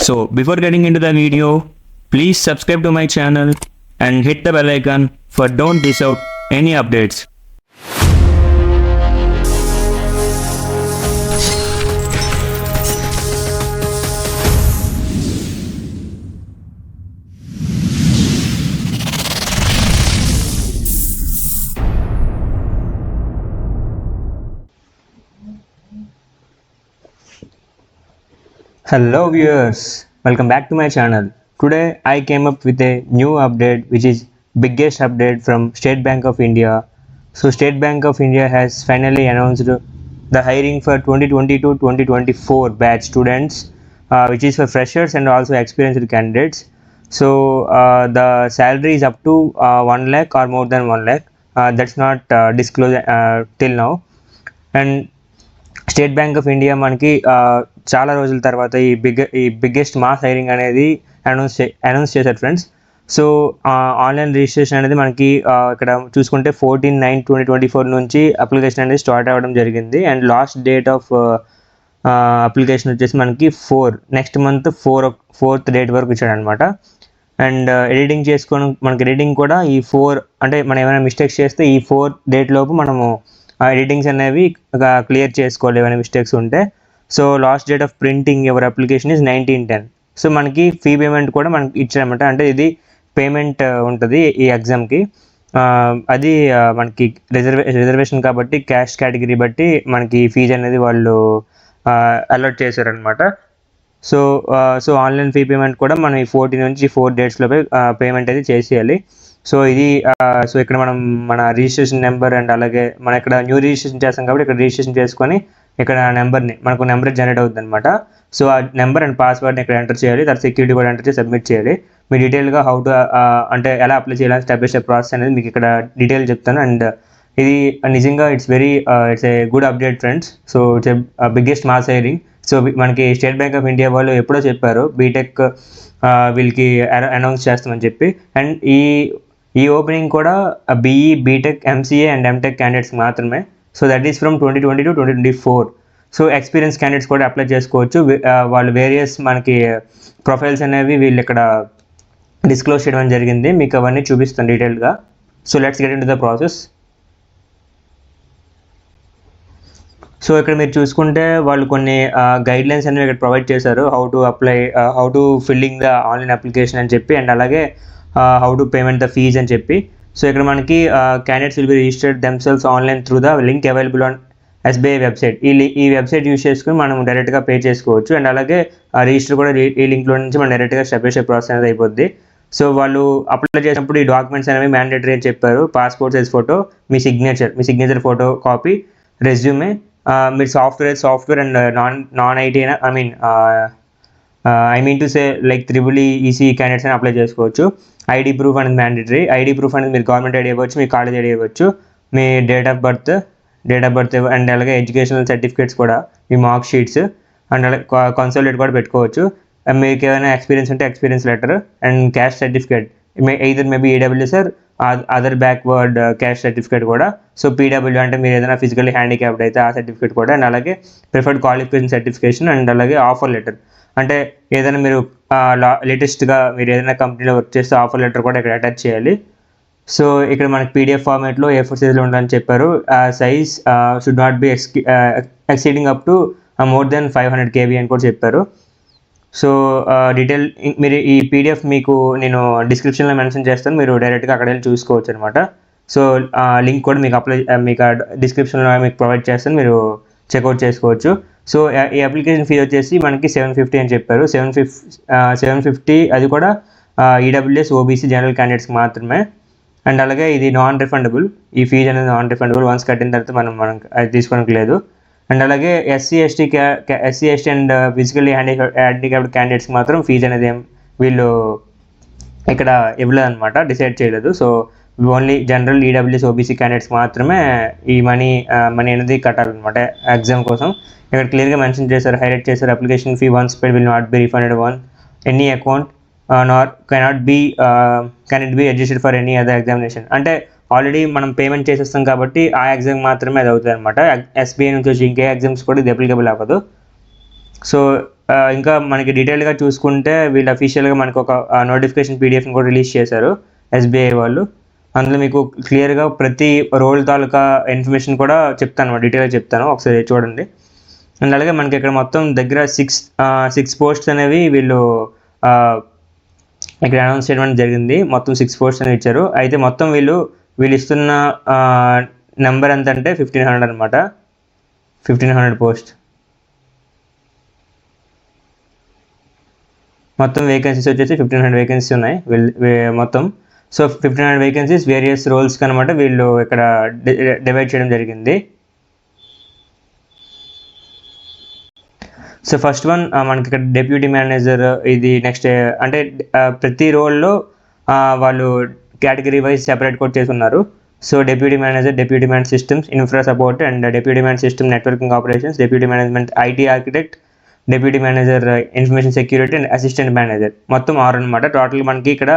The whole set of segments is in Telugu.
So before getting into the video, please subscribe to my channel and hit the bell icon for don't miss out any updates. Hello viewers, welcome back to my channel. Today I came up with a new update which is biggest update from State Bank of India. So State Bank of India has finally announced the hiring for 2022-2024 batch students which is for freshers and also experienced candidates. So the salary is up to 1 lakh or more than 1 lakh. That's not disclosed till now. And state bank of India మనకి చాలా రోజుల తర్వాత ఈ బిగ్గెస్ట్ మాస్ హైరింగ్ అనేది అనౌన్స్ చేశారు ఫ్రెండ్స్. సో ఆన్లైన్ రిజిస్ట్రేషన్ అనేది మనకి ఇక్కడ చూసుకుంటే 14/9/2024 నుంచి అప్లికేషన్ అనేది స్టార్ట్ అవ్వడం జరిగింది. And last date of application వచ్చేసి మనకి నెక్స్ట్ మంత్ 4th డేట్ వరకు ఇచ్చాడు అనమాట. అండ్ ఎడిటింగ్ మనకి ఎడిటింగ్ కూడా అంటే మనం ఏమైనా మిస్టేక్స్ చేస్తే ఈ 4th డేట్ లోపు మనము ఎడిటింగ్స్ అనేవి క్లియర్ చేసుకోవాలి ఏమైనా మిస్టేక్స్ ఉంటే. So last date of printing ever application is 19/10. So మనకి ఫీ పేమెంట్ కూడా మనకి ఇచ్చారన్నమాట. అంటే ఇది పేమెంట్ ఉంటుంది ఈ ఎగ్జామ్కి. అది మనకి రిజర్వేషన్ కాబట్టి క్యాష్ కేటగిరీ బట్టి మనకి ఫీజు అనేది వాళ్ళు అలాట్ చేశారనమాట. సో ఆన్లైన్ ఫీ పేమెంట్ కూడా మనం ఈ 14 నుంచి 4 డేట్స్లోపే పేమెంట్ అయితే చేసేయాలి. సో ఇది ఇక్కడ మన రిజిస్ట్రేషన్ నెంబర్ అండ్ అలాగే మనం ఇక్కడ న్యూ రిజిస్ట్రేషన్ చేస్తాం కాబట్టి ఇక్కడ రిజిస్ట్రేషన్ చేసుకొని ఇక్కడ మనకు నెంబర్ జనరేట్ అవుతుంది అనమాట. సో ఆ నెంబర్ అండ్ పాస్వర్డ్ని ఇక్కడ ఎంటర్ చేయాలి. తర్వాత సెక్యూరిటీ కూడా ఎంటర్ చేసి సబ్మిట్ చేయాలి. మీ డీటెయిల్గా అంటే ఎలా అప్లై చేయాలని స్టెప్ బై స్టెప్ ప్రాసెస్ అనేది మీకు ఇక్కడ డీటెయిల్ చెప్తాను. అండ్ ఇది నిజంగా it's a good update friends. So it's a biggest mass hiring. So మనకి స్టేట్ బ్యాంక్ ఆఫ్ ఇండియా వాళ్ళు ఎప్పుడో చెప్పారు బీటెక్ వీళ్ళకి అనౌన్స్ చేస్తామని చెప్పి. అండ్ ఈ ఓపెనింగ్ కూడా BE, BTech, MCA and MTech candidates మాత్రమే. So that is from 2020 to 2024. So experience candidates కూడా అప్లై చేసుకోవచ్చు. వాళ్ళు వేరియస్ మనకి ప్రొఫైల్స్ అనేవి వీళ్ళు ఇక్కడ డిస్క్లోజ్ చేయడం జరిగింది. మీకు అవన్నీ చూపిస్తాను డీటెయిల్గా. So let's get in to the process. So ఇక్కడ మీరు చూసుకుంటే వాళ్ళు కొన్ని గైడ్లైన్స్ అనేవి ఇక్కడ ప్రొవైడ్ చేశారు. How to filling the online application అని చెప్పి, అండ్ అలాగే how to payment the fees అని చెప్పి. సో ఇక్కడ మనకి candidates will be registered themselves online through the link available on SBI website. ఈ వెబ్సైట్ యూస్ చేసుకుని మనం డైరెక్ట్గా పే చేసుకోవచ్చు. అండ్ అలాగే రిజిస్టర్ కూడా ఈ లింక్లో నుంచి మనం డైరెక్ట్గా స్టెప్ బై స్టెప్ ప్రాసెస్ అనేది అయిపోద్ది. సో వాళ్ళు అప్లై చేసినప్పుడు ఈ డాక్యుమెంట్స్ అనేవి మ్యాండేటరీ అని చెప్పారు. పాస్పోర్ట్ సైజ్ ఫోటో, మీ సిగ్నేచర్ ఫోటో కాపీ, రెజ్యూమే, మీరు software and non IT I mean to say like triple EC candidates అని అప్లై చేసుకోవచ్చు. ఐడి ప్రూఫ్ అనేది మ్యాండేటరీ. ఐడి ప్రూఫ్ అనేది మీరు గవర్నమెంట్ ఐడి ఇవ్వచ్చు, మీ కాలేజ్ ఐడి ఇవ్వచ్చు, మీ డేట్ ఆఫ్ బర్త్ అండ్ అలాగే ఎడ్యుకేషనల్ సర్టిఫికేట్స్ కూడా, మీ మార్క్ షీట్స్ అండ్ అలాగే కన్సల్టేట్ కూడా పెట్టుకోవచ్చు. మీకు ఏమైనా ఎక్స్పీరియన్స్ ఉంటే experience letter and caste certificate, either maybe EWS or other backward caste certificate కూడా. సో పీడబ్ల్యూ అంటే మీరు ఏదైనా ఫిజికల్లీ హ్యాండిక్యాప్డ్ అయితే ఆ సర్టిఫికేట్ కూడా. అండ్ అలాగే ప్రిఫర్డ్ క్వాలిఫికేషన్ సర్టిఫికేషన్ అండ్ అలాగే ఆఫర్ లెటర్. అంటే ఏదైనా మీరు లేటెస్ట్గా మీరు ఏదైనా కంపెనీలో వర్క్ చేస్తే ఆఫర్ లెటర్ కూడా ఇక్కడ అటాచ్ చేయాలి. సో ఇక్కడ మనకి పీడిఎఫ్ ఫార్మేట్లో A4 సైజ్లో ఉండాలని చెప్పారు. Size should not be exceeding up to more than 500 KB అని కూడా చెప్పారు. సో డీటెయిల్ మీరు ఈ పీడిఎఫ్ మీకు నేను డిస్క్రిప్షన్లో మెన్షన్ చేస్తాను, మీరు డైరెక్ట్గా అక్కడ వెళ్ళి చూసుకోవచ్చు అనమాట. సో లింక్ కూడా మీకు డిస్క్రిప్షన్లో మీకు ప్రొవైడ్ చేస్తాను, మీరు చెక్అవుట్ చేసుకోవచ్చు. సో ఈ అప్లికేషన్ ఫీ వచ్చేసి మనకి 750 అని చెప్పారు. 750 అది కూడా ఈడబ్ల్యూఎస్, ఓబీసీ, జనరల్ క్యాండిడేట్స్కి మాత్రమే. అండ్ అలాగే ఇది నాన్ రిఫండబుల్. ఈ ఫీజు అనేది నాన్ రిఫండబుల్. వన్స్ కట్టిన తర్వాత మనం అది తీసుకోవడానికి లేదు. అండ్ అలాగే SC ST and physically handicapped క్యాండిడేట్స్కి మాత్రం ఫీజు అనేది వీళ్ళు ఇక్కడ ఇవ్వలేదు అనమాట, డిసైడ్ చేయలేదు. So only general EWS, OBC క్యాండిడేట్స్కి మాత్రమే ఈ మనీ అనేది కట్టాలన్నమాట ఎగ్జామ్ కోసం. ఇక్కడ క్లియర్గా మెన్షన్ చేశారు, హైలైట్ చేశారు. Application fee once paid will not be refunded on any account nor can it be adjusted for any other examination. అంటే ఆల్రెడీ మనం పేమెంట్ చేసేస్తాం కాబట్టి ఆ ఎగ్జామ్ మాత్రమే అది అవుతుంది అనమాట. ఎస్బీఐ నుంచి వచ్చి ఇంకే ఎగ్జామ్స్ కూడా ఇది అప్లికబుల్ అవ్వదు. సో ఇంకా మనకి డీటెయిల్గా చూసుకుంటే వీళ్ళు అఫీషియల్గా మనకు ఒక నోటిఫికేషన్ పీడిఎఫ్ని కూడా రిలీజ్ చేశారు ఎస్బీఐ వాళ్ళు. అందులో మీకు క్లియర్గా ప్రతి రోల్ తాలూకా ఇన్ఫర్మేషన్ కూడా చెప్తాను అనమాట, డీటెయిల్గా చెప్తాను, ఒకసారి చూడండి. అండ్ అలాగే మనకి ఇక్కడ మొత్తం దగ్గర సిక్స్ పోస్ట్స్ అనేవి వీళ్ళు ఇక్కడ అనౌన్స్ చేయడం జరిగింది. మొత్తం 6 పోస్ట్స్ అనేవి ఇచ్చారు. అయితే మొత్తం వీళ్ళు ఇస్తున్న నెంబర్ ఎంత అంటే 1500 అనమాట. 1500 పోస్ట్. మొత్తం వేకెన్సీస్ వచ్చేసి 1500 వేకెన్సీస్ ఉన్నాయి మొత్తం. సో 1500 వేకెన్సీస్ వేరియస్ రోల్స్కి అనమాట వీళ్ళు ఇక్కడ డివైడ్ చేయడం జరిగింది. సో ఫస్ట్ వన్ మనకి ఇక్కడ డెప్యూటీ మేనేజర్. ఇది నెక్స్ట్ అంటే ప్రతి రోల్లో వాళ్ళు కేటగిరీ వైజ్ సెపరేట్ కూడా చేస్తున్నారు. So deputy manager systems infra support and deputy manager system networking operations, deputy management IT architect, deputy manager information security and assistant manager. మొత్తం 6 అనమాట. టోటల్ మనకి ఇక్కడ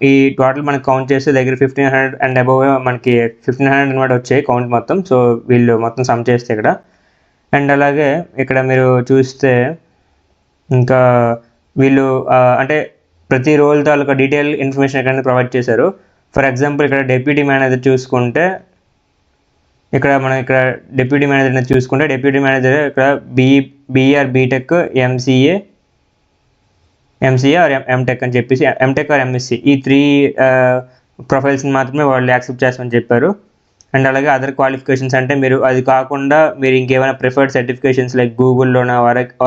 ఈ టోటల్ మనకి కౌంట్ చేస్తే దగ్గర 1500 అండ్ అబవ్ మనకి 1500 అనమాట వచ్చాయి కౌంట్ మొత్తం. సో వీళ్ళు మొత్తం సమ్ చేస్తే ఇక్కడ. అండ్ అలాగే ఇక్కడ మీరు చూస్తే ఇంకా వీళ్ళు అంటే ప్రతి రోల్ తాలూకా డీటెయిల్ ఇన్ఫర్మేషన్ ఎక్కడ ప్రొవైడ్ చేశారు. ఫర్ ఎగ్జాంపుల్ ఇక్కడ డెప్యూటీ మేనేజర్ చూసుకుంటే ఇక్కడ మనం ఇక్కడ డెప్యూటీ మేనేజర్ చూసుకుంటే డెప్యూటీ మేనేజర్ ఇక్కడ BR BTech MCA or MTech అని చెప్పేసి ఎంటెక్ ఆర్ ఎంఎస్సి ఈ 3 ప్రొఫైల్స్ని మాత్రమే వాళ్ళు యాక్సెప్ట్ చేస్తామని చెప్పారు. అండ్ అలాగే అదర్ క్వాలిఫికేషన్స్ అంటే మీరు అది కాకుండా మీరు ఇంకేమైనా ప్రిఫర్డ్ సర్టిఫికేషన్స్ లైక్ గూగుల్లోనా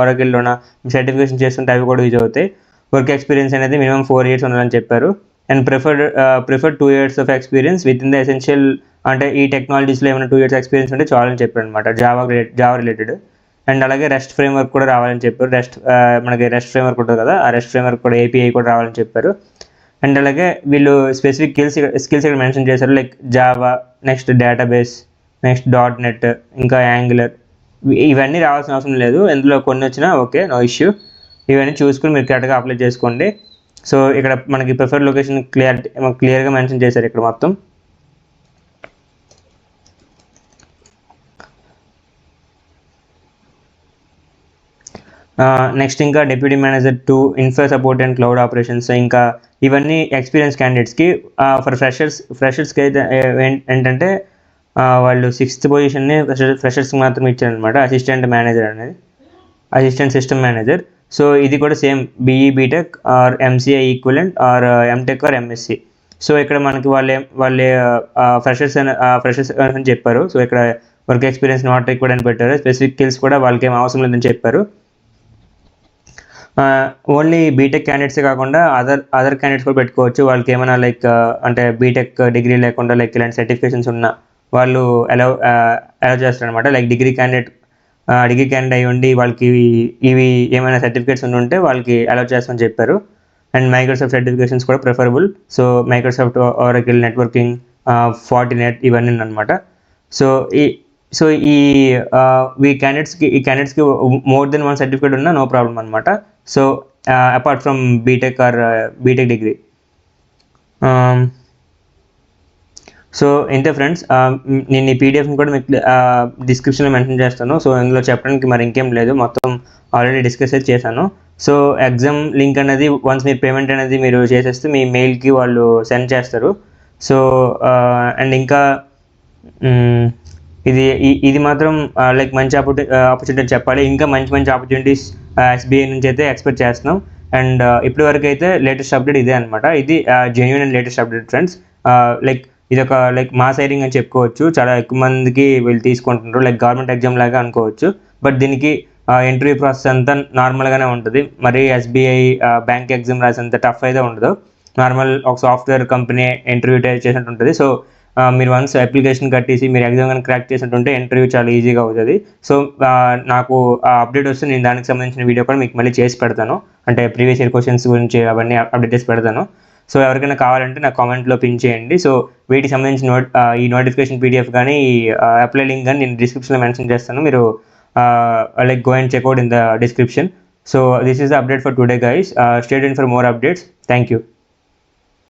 ఆరకిల్లోనా సర్టిఫికేషన్ చేస్తుంటే అవి కూడా యూజ్ అవుతాయి. వర్క్ ఎక్స్పీరియన్స్ అనేది మినిమం 4 years ఉండాలని చెప్పారు. And preferred 2 years of experience with in the essential అంటే ఈ టెక్నాలజీస్లో ఏమైనా 2 years ఎక్స్పీరియన్స్ ఉంటే చాలని చెప్పారు అనమాట, జావా రిలేటెడ్. అండ్ అలాగే రెస్ట్ ఫ్రేమ్వర్క్ కూడా రావాలని చెప్పారు. మనకి రెస్ట్ ఫ్రేమ్వర్క్ ఉంటుంది కదా, ఆ రెస్ట్ ఫ్రేమ్వర్క్ కూడా ఏపీఐ కూడా రావాలని చెప్పారు. అండ్ అలాగే వీళ్ళు స్పెసిఫిక్ స్కిల్స్ ఇక్కడ మెన్షన్ చేశారు like Java, next database, next .NET, ఇంకా యాంగులర్. ఇవన్నీ రావాల్సిన అవసరం లేదు, ఎందులో కొన్ని వచ్చినా ఓకే, నో ఇష్యూ. ఇవన్నీ చూసుకుని మీరు కరెక్ట్గా అప్లై చేసుకోండి. సో ఇక్కడ మనకి ప్రిఫర్డ్ లొకేషన్ క్లియర్గా మెన్షన్ చేశారు ఇక్కడ మొత్తం. నెక్స్ట్ ఇంకా deputy manager 2 infra support and cloud operations. ఇంకా ఇవన్నీ ఎక్స్పీరియన్స్ క్యాండిడేట్స్కి. ఫర్ ఫ్రెషర్స్కి అయితే ఏంటంటే వాళ్ళు 6th పొజిషన్ని ఫ్రెషర్స్కి మాత్రం ఇచ్చారనమాట, అసిస్టెంట్ మేనేజర్ అనేది, అసిస్టెంట్ సిస్టమ్ మేనేజర్. సో ఇది కూడా same BE BTech or MCA equivalent or MTech or MSc. So ఇక్కడ మనకి వాళ్ళే ఫ్రెషర్స్ అని చెప్పారు. సో ఇక్కడ వర్క్ ఎక్స్పీరియన్స్ నాట్ రిక్వైర్డ్ అని పెట్టారు. స్పెసిఫిక్ స్కిల్స్ కూడా వాళ్ళకి ఏం అవసరం లేదని చెప్పారు. ఓన్లీ బీటెక్ క్యాండిడేట్సే కాకుండా అదర్ క్యాండిడేట్స్ కూడా పెట్టుకోవచ్చు. వాళ్ళకి ఏమైనా లైక్ అంటే బీటెక్ డిగ్రీ లేకుండా లైక్ ఇలాంటి సర్టిఫికేషన్స్ ఉన్న వాళ్ళు అలౌ చేస్తారు అనమాట. లైక్ డిగ్రీ క్యాండిడేట్ అయి ఉండి వాళ్ళకి ఇవి ఏమైనా సర్టిఫికేట్స్ ఉంటే వాళ్ళకి అలౌ చేస్తామని చెప్పారు. అండ్ మైక్రోసాఫ్ట్ సర్టిఫికేషన్స్ కూడా preferable. So Microsoft, Oracle, networking, Fortinet ఇవన్నీ అనమాట. సో ఈ క్యాండిడేట్స్కి మోర్ దెన్ 1 సర్టిఫికేట్ ఉన్నా నో ప్రాబ్లం అనమాట. So apart from BTech or BTech degree. So ఇంతే ఫ్రెండ్స్, నేను ఈ పీడిఎఫ్ని కూడా మీకు డిస్క్రిప్షన్లో మెన్షన్ చేస్తాను. సో ఇందులో చెప్పడానికి మరి ఇంకేం లేదు, మొత్తం ఆల్రెడీ డిస్కస్ అయితే చేశాను. సో ఎగ్జామ్ లింక్ అనేది వన్స్ మీరు పేమెంట్ అనేది మీరు చేసేస్తే మీ మెయిల్కి వాళ్ళు సెండ్ చేస్తారు. సో అండ్ ఇంకా ఇది మాత్రం లైక్ మంచి ఆపర్చునిటీ చెప్పాలి. ఇంకా మంచి ఆపర్చునిటీస్ ఎస్బీఐ నుంచి అయితే ఎక్స్పెక్ట్ చేస్తున్నాం. అండ్ ఇప్పటి వరకు అయితే లేటెస్ట్ అప్డేట్ ఇదే అనమాట. ఇది genuine and latest update friends. Like ఇది ఒక లైక్ మాస్ హైరింగ్ అని చెప్పుకోవచ్చు. చాలా ఎక్కువ మందికి వీళ్ళు తీసుకుంటున్నారు, లైక్ గవర్నమెంట్ ఎగ్జామ్ లాగా అనుకోవచ్చు. బట్ దీనికి ఇంటర్వ్యూ ప్రాసెస్ అంతా నార్మల్గానే ఉంటుంది. మరి ఎస్బీఐ బ్యాంక్ ఎగ్జామ్ రాసేంత టఫ్ అయితే ఉండదు. నార్మల్ ఒక సాఫ్ట్వేర్ కంపెనీ ఇంటర్వ్యూ చేసినట్టు ఉంటుంది. సో మీరు వన్స్ అప్లికేషన్ కట్టేసి మీరు ఎగ్జామ్ కానీ క్రాక్ చేసినట్టుంటే ఇంటర్వ్యూ చాలా ఈజీగా అవుతుంది. సో నాకు అప్డేట్ వస్తే నేను దానికి సంబంధించిన వీడియో కూడా మీకు మళ్ళీ చేసి పెడతాను, అంటే ప్రీవియస్ ఇయర్ క్వశ్చన్స్ గురించి అవన్నీ అప్డేట్ చేసి పెడతాను. సో ఎవరికైనా కావాలంటే నాకు కామెంట్లో పిన్ చేయండి. సో వీటికి సంబంధించిన ఈ నోటిఫికేషన్ పీడిఎఫ్ కానీ ఈ అప్లై లింక్ కానీ నేను డిస్క్రిప్షన్లో మెన్షన్ చేస్తాను. మీరు like go and checkout in the description. So this is the update for today guys. Stay tuned for more updates. Thank you.